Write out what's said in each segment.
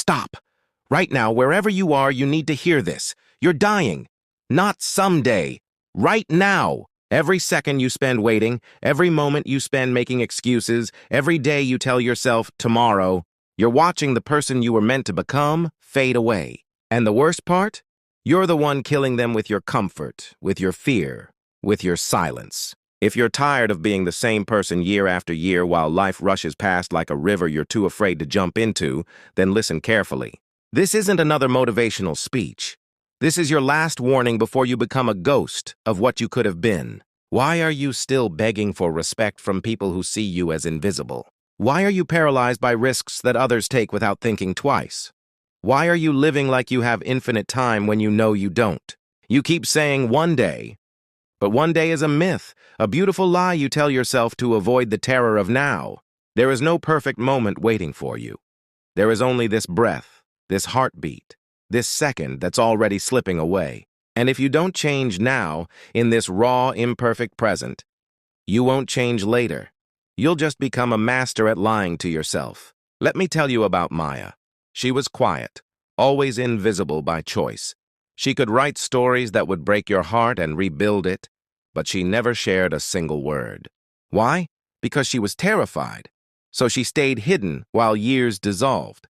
stop. Right now, wherever you are, you need to hear this. You're dying. Not someday. Right now. Every second you spend waiting, every moment you spend making excuses, every day you tell yourself, tomorrow, you're watching the person you were meant to become fade away. And the worst part? You're the one killing them with your comfort, with your fear, with your silence. If you're tired of being the same person year after year while life rushes past like a river you're too afraid to jump into, then listen carefully. This isn't another motivational speech. This is your last warning before you become a ghost of what you could have been. Why are you still begging for respect from people who see you as invisible? Why are you paralyzed by risks that others take without thinking twice? Why are you living like you have infinite time when you know you don't? You keep saying one day, but one day is a myth, a beautiful lie you tell yourself to avoid the terror of now. There is no perfect moment waiting for you. There is only this breath, this heartbeat, this second that's already slipping away. And if you don't change now, in this raw, imperfect present, you won't change later. You'll just become a master at lying to yourself. Let me tell you about Maya. She was quiet, always invisible by choice. She could write stories that would break your heart and rebuild it, but she never shared a single word. Why? Because she was terrified. So she stayed hidden while years dissolved.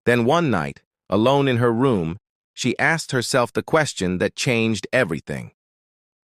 Then one night, alone in her room, she asked herself the question that changed everything.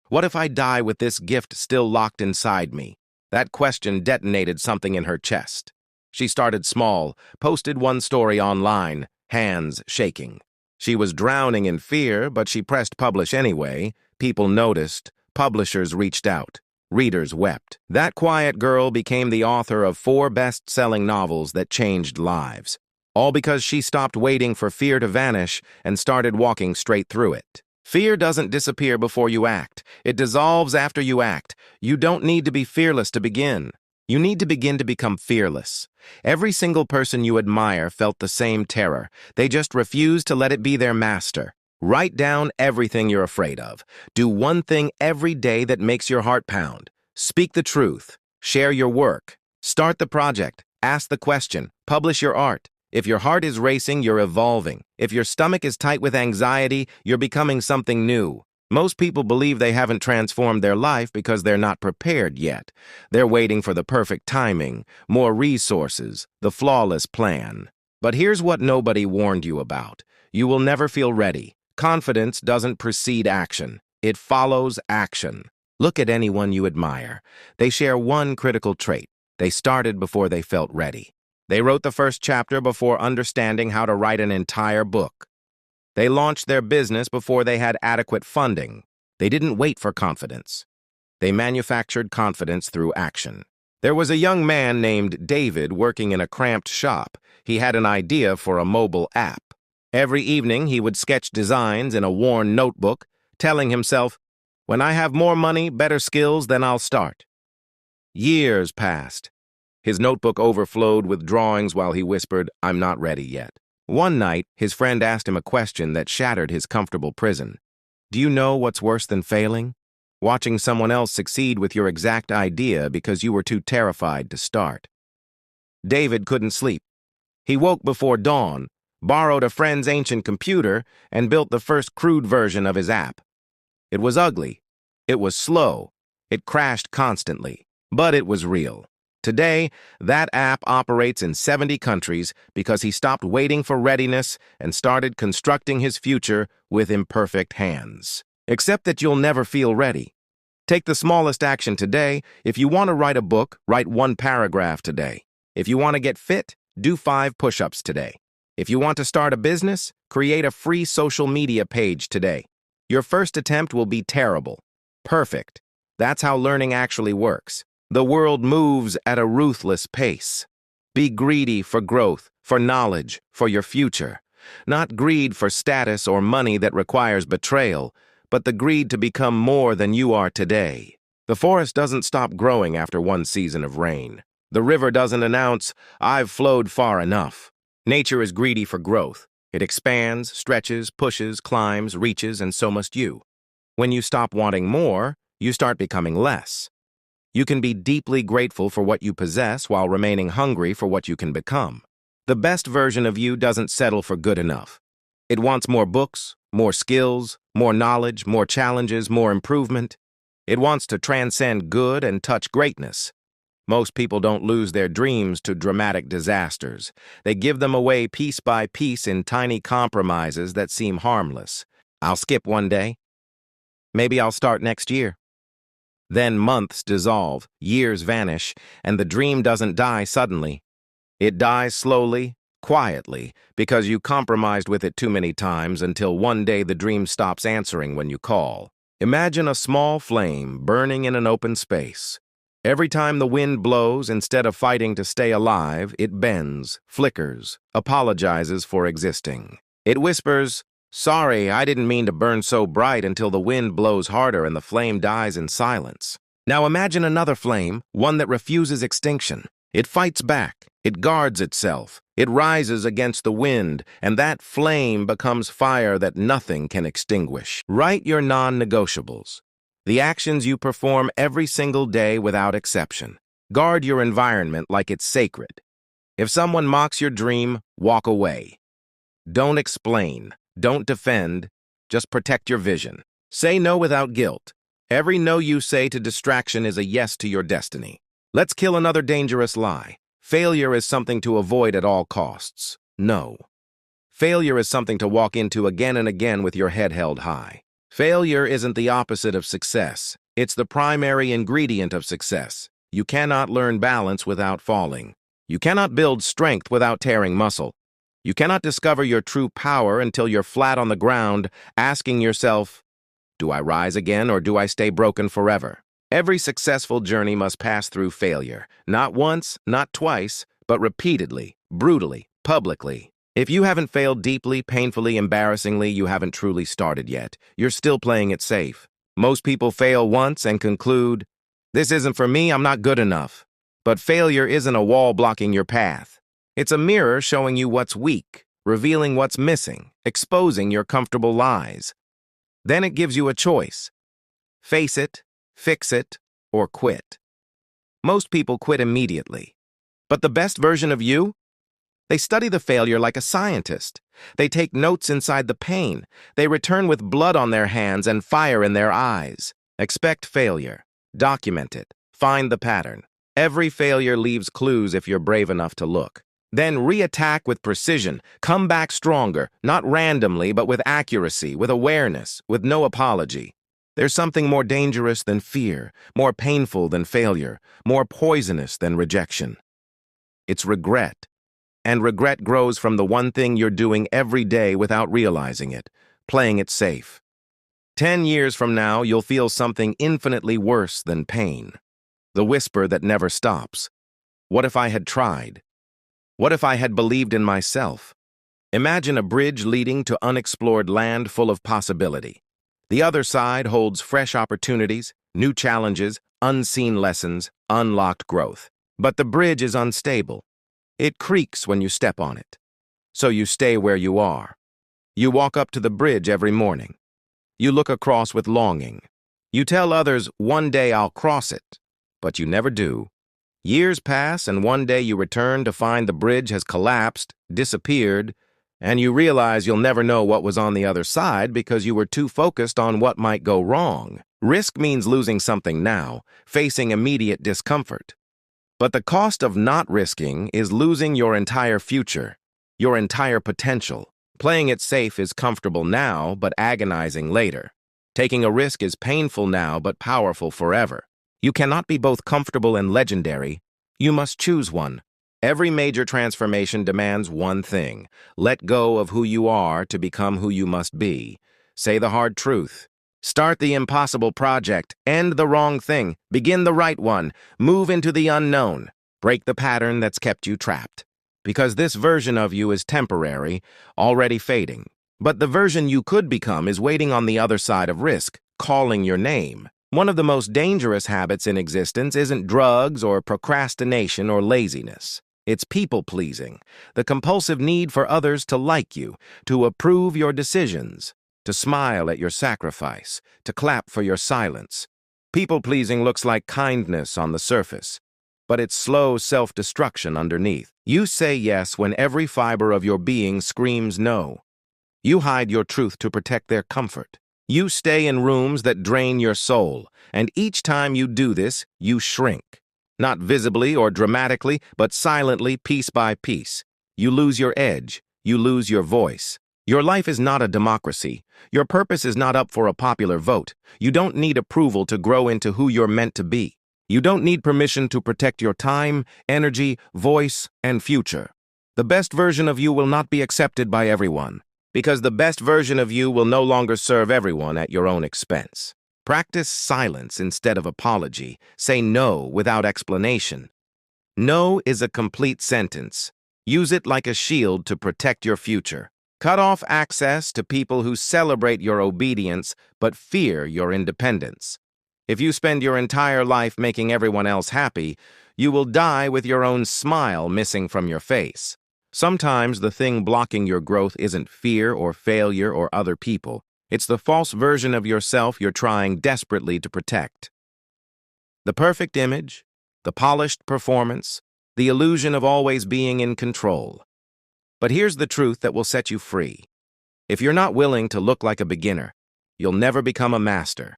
What if I die with this gift still locked inside me? That question detonated something in her chest. She started small, posted one story online, hands shaking. She was drowning in fear, but she pressed publish anyway. People noticed. Publishers reached out. Readers wept. That quiet girl became the author of 4 best-selling novels that changed lives. All because she stopped waiting for fear to vanish and started walking straight through it. Fear doesn't disappear before you act. It dissolves after you act. You don't need to be fearless to begin. You need to begin to become fearless. Every single person you admire felt the same terror. They just refused to let it be their master. Write down everything you're afraid of. Do one thing every day that makes your heart pound. Speak the truth. Share your work. Start the project. Ask the question. Publish your art. If your heart is racing, you're evolving. If your stomach is tight with anxiety, you're becoming something new. Most people believe they haven't transformed their life because they're not prepared yet. They're waiting for the perfect timing, more resources, the flawless plan. But here's what nobody warned you about. You will never feel ready. Confidence doesn't precede action. It follows action. Look at anyone you admire. They share one critical trait. They started before they felt ready. They wrote the first chapter before understanding how to write an entire book. They launched their business before they had adequate funding. They didn't wait for confidence. They manufactured confidence through action. There was a young man named David working in a cramped shop. He had an idea for a mobile app. Every evening, he would sketch designs in a worn notebook, telling himself, "When I have more money, better skills, then I'll start." Years passed. His notebook overflowed with drawings while he whispered, "I'm not ready yet." One night, his friend asked him a question that shattered his comfortable prison. "Do you know what's worse than failing? Watching someone else succeed with your exact idea because you were too terrified to start." David couldn't sleep. He woke before dawn, borrowed a friend's ancient computer, and built the first crude version of his app. It was ugly. It was slow. It crashed constantly. But it was real. Today, that app operates in 70 countries because he stopped waiting for readiness and started constructing his future with imperfect hands. Except that you'll never feel ready. Take the smallest action today. If you want to write a book, write 1 paragraph today. If you want to get fit, do 5 push-ups today. If you want to start a business, create a free social media page today. Your first attempt will be terrible. Perfect. That's how learning actually works. The world moves at a ruthless pace. Be greedy for growth, for knowledge, for your future. Not greed for status or money that requires betrayal, but the greed to become more than you are today. The forest doesn't stop growing after one season of rain. The river doesn't announce, "I've flowed far enough." Nature is greedy for growth. It expands, stretches, pushes, climbs, reaches, and so must you. When you stop wanting more, you start becoming less. You can be deeply grateful for what you possess while remaining hungry for what you can become. The best version of you doesn't settle for good enough. It wants more books, more skills, more knowledge, more challenges, more improvement. It wants to transcend good and touch greatness. Most people don't lose their dreams to dramatic disasters. They give them away piece by piece in tiny compromises that seem harmless. I'll skip one day. Maybe I'll start next year. Then months dissolve, years vanish, and the dream doesn't die suddenly. It dies slowly, quietly, because you compromised with it too many times until one day the dream stops answering when you call. Imagine a small flame burning in an open space. Every time the wind blows, instead of fighting to stay alive, it bends, flickers, apologizes for existing. It whispers, "Sorry, I didn't mean to burn so bright," until the wind blows harder and the flame dies in silence. Now imagine another flame, one that refuses extinction. It fights back, it guards itself, it rises against the wind, and that flame becomes fire that nothing can extinguish. Write your non-negotiables. The actions you perform every single day without exception. Guard your environment like it's sacred. If someone mocks your dream, walk away. Don't explain, don't defend, just protect your vision. Say no without guilt. Every no you say to distraction is a yes to your destiny. Let's kill another dangerous lie. Failure is something to avoid at all costs. No. Failure is something to walk into again and again with your head held high. Failure isn't the opposite of success. It's the primary ingredient of success. You cannot learn balance without falling. You cannot build strength without tearing muscle. You cannot discover your true power until you're flat on the ground, asking yourself, do I rise again or do I stay broken forever? Every successful journey must pass through failure. Not once, not twice, but repeatedly, brutally, publicly. If you haven't failed deeply, painfully, embarrassingly, you haven't truly started yet. You're still playing it safe. Most people fail once and conclude, this isn't for me, I'm not good enough. But failure isn't a wall blocking your path. It's a mirror showing you what's weak, revealing what's missing, exposing your comfortable lies. Then it gives you a choice. Face it, fix it, or quit. Most people quit immediately. But the best version of you? They study the failure like a scientist. They take notes inside the pain. They return with blood on their hands and fire in their eyes. Expect failure. Document it. Find the pattern. Every failure leaves clues if you're brave enough to look. Then re-attack with precision. Come back stronger, not randomly, but with accuracy, with awareness, with no apology. There's something more dangerous than fear, more painful than failure, more poisonous than rejection. It's regret. And regret grows from the one thing you're doing every day without realizing it, playing it safe. 10 years from now, you'll feel something infinitely worse than pain. The whisper that never stops. What if I had tried? What if I had believed in myself? Imagine a bridge leading to unexplored land full of possibility. The other side holds fresh opportunities, new challenges, unseen lessons, unlocked growth. But the bridge is unstable. It creaks when you step on it. So you stay where you are. You walk up to the bridge every morning. You look across with longing. You tell others, one day I'll cross it. But you never do. Years pass, and one day you return to find the bridge has collapsed, disappeared, and you realize you'll never know what was on the other side because you were too focused on what might go wrong. Risk means losing something now, facing immediate discomfort. But the cost of not risking is losing your entire future, your entire potential. Playing it safe is comfortable now, but agonizing later. Taking a risk is painful now, but powerful forever. You cannot be both comfortable and legendary. You must choose one. Every major transformation demands one thing. Let go of who you are to become who you must be. Say the hard truth. Start the impossible project. End the wrong thing. Begin the right one. Move into the unknown. Break the pattern that's kept you trapped. Because this version of you is temporary, already fading. But the version you could become is waiting on the other side of risk, calling your name. One of the most dangerous habits in existence isn't drugs or procrastination or laziness. It's people-pleasing, the compulsive need for others to like you, to approve your decisions, to smile at your sacrifice, to clap for your silence. People-pleasing looks like kindness on the surface. but it's slow self-destruction underneath. You say yes when every fiber of your being screams no. You hide your truth to protect their comfort. You stay in rooms that drain your soul, and each time you do this, you shrink. Not visibly or dramatically, but silently, piece by piece. You lose your edge. You lose your voice. Your life is not a democracy. Your purpose is not up for a popular vote. You don't need approval to grow into who you're meant to be. You don't need permission to protect your time, energy, voice, and future. The best version of you will not be accepted by everyone, because the best version of you will no longer serve everyone at your own expense. Practice silence instead of apology. Say no without explanation. No is a complete sentence. Use it like a shield to protect your future. Cut off access to people who celebrate your obedience but fear your independence. If you spend your entire life making everyone else happy, you will die with your own smile missing from your face. Sometimes the thing blocking your growth isn't fear or failure or other people. It's the false version of yourself you're trying desperately to protect. The perfect image, the polished performance, the illusion of always being in control. But here's the truth that will set you free. If you're not willing to look like a beginner, you'll never become a master.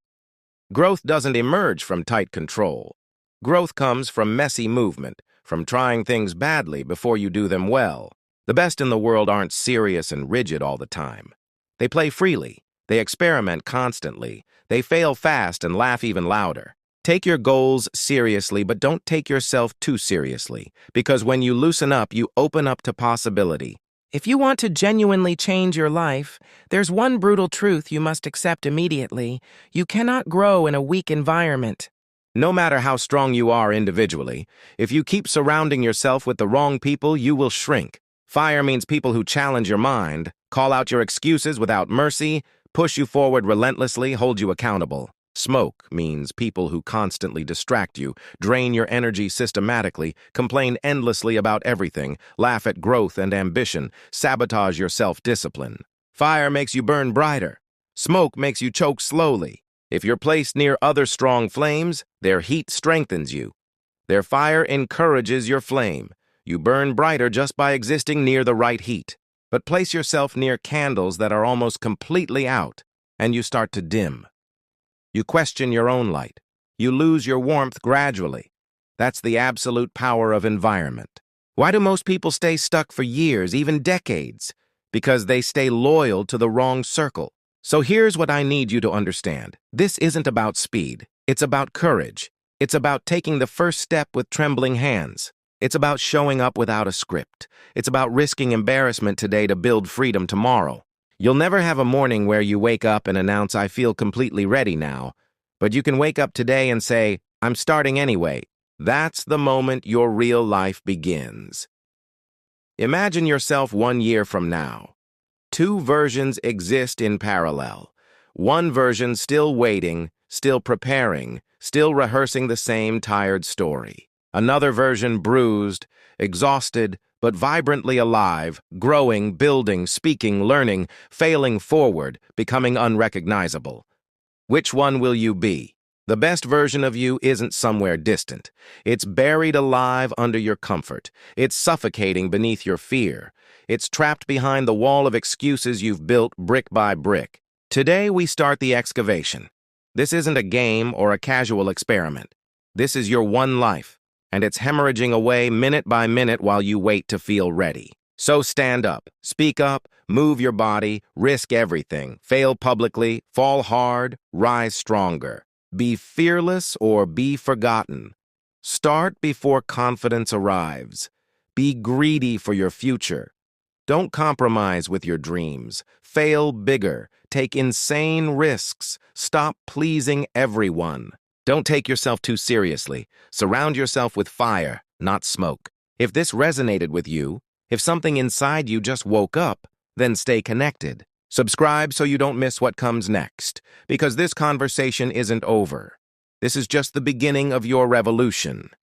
Growth doesn't emerge from tight control. Growth comes from messy movement, from trying things badly before you do them well. The best in the world aren't serious and rigid all the time. They play freely. They experiment constantly. They fail fast and laugh even louder. Take your goals seriously, but don't take yourself too seriously, because when you loosen up, you open up to possibility. If you want to genuinely change your life, there's one brutal truth you must accept immediately. You cannot grow in a weak environment. No matter how strong you are individually, if you keep surrounding yourself with the wrong people, you will shrink. Fire means people who challenge your mind, call out your excuses without mercy, push you forward relentlessly, hold you accountable. Smoke means people who constantly distract you, drain your energy systematically, complain endlessly about everything, laugh at growth and ambition, sabotage your self-discipline. Fire makes you burn brighter. Smoke makes you choke slowly. If you're placed near other strong flames, their heat strengthens you. Their fire encourages your flame. You burn brighter just by existing near the right heat. But place yourself near candles that are almost completely out, and you start to dim. You question your own light. You lose your warmth gradually. That's the absolute power of environment. Why do most people stay stuck for years, even decades? Because they stay loyal to the wrong circle. So here's what I need you to understand. This isn't about speed. It's about courage. It's about taking the first step with trembling hands. It's about showing up without a script. It's about risking embarrassment today to build freedom tomorrow. You'll never have a morning where you wake up and announce, "I feel completely ready now." But you can wake up today and say, "I'm starting anyway." That's the moment your real life begins. Imagine yourself 1 year from now. 2 versions exist in parallel. One version still waiting, still preparing, still rehearsing the same tired story. Another version bruised, exhausted, but vibrantly alive, growing, building, speaking, learning, failing forward, becoming unrecognizable. Which one will you be? The best version of you isn't somewhere distant. It's buried alive under your comfort. It's suffocating beneath your fear. It's trapped behind the wall of excuses you've built brick by brick. Today we start the excavation. This isn't a game or a casual experiment. This is your one life. And it's hemorrhaging away minute by minute while you wait to feel ready. So stand up, speak up, move your body, risk everything, fail publicly, fall hard, rise stronger. Be fearless or be forgotten. Start before confidence arrives. Be greedy for your future. Don't compromise with your dreams. Fail bigger. Take insane risks. Stop pleasing everyone. Don't take yourself too seriously. Surround yourself with fire, not smoke. If this resonated with you, if something inside you just woke up, then stay connected. Subscribe so you don't miss what comes next, because this conversation isn't over. This is just the beginning of your revolution.